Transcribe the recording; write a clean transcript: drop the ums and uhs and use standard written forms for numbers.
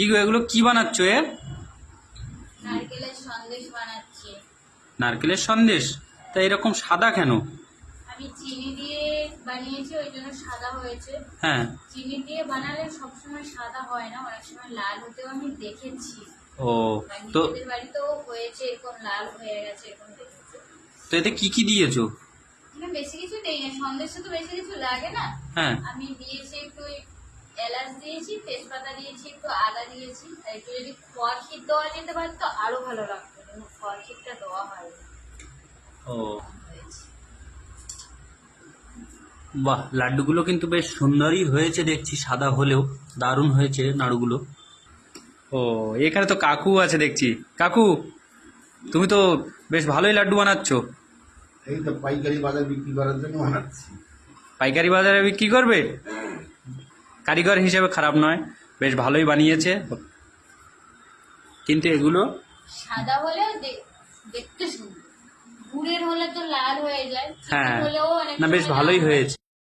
কি গো, এগুলো কি বানাচ্ছ? নারকেলের সন্দেশ বানাচ্ছি। নারকেলের সন্দেশ? তা এরকম সাদা কেন? আমি চিনি দিয়ে বানিয়েছি, ওই জন্য সাদা হয়েছে। হ্যাঁ। চিনি দিয়ে বানালে সবসময় সাদা হয় না, অনেক সময় লাল হতেও আমি দেখেছি। ও, তো নিজেদের বাড়িতেও হয়েছে, এরকম লাল হয়ে গেছে, এরকম দেখেছি। তো এতে কি কি দিয়েছো? বেশি কিছু দেই না, সন্দেশে তো বেশি কিছু লাগে না। হ্যাঁ। আমি দিয়েছি একটু এলাচ দিয়েছি, তেজপাতা দিয়েছি, একটু আদা দিয়েছি, আর একটু যদি খোয়া ক্ষীর দেওয়া যেতে পারে তো আরো ভালো লাগতো, কিন্তু খোয়া ক্ষীরটা দেওয়া হয়। ও বাহ, লাড্ডুগুলো কিন্তু বেশ সুন্দরই হয়েছে দেখছি, সাদা হলেও দারুণ হয়েছে নাড়ুগুলো। ও, এখানে তো কাকু আছে দেখছি। কাকু, তুমি তো বেশ ভালোই লাড্ডু বানাচ্ছ। এই তো পাইকারি বাজার বিক্রি করার জন্য বানাচ্ছি। পাইকারি বাজারে বিক্রি করবে? কারিগর হিসেবে খারাপ নয়, বেশ ভালোই বানিয়েছে। কিন্তু এগুলো সাদা হলেও দেখতে সুন্দর, গুড়ের হলে তো লাল হয়ে যায়, হ্যাঁ, হলেও অনেক না বেশ সময় ভালোই লাল হয়। হয়েছে।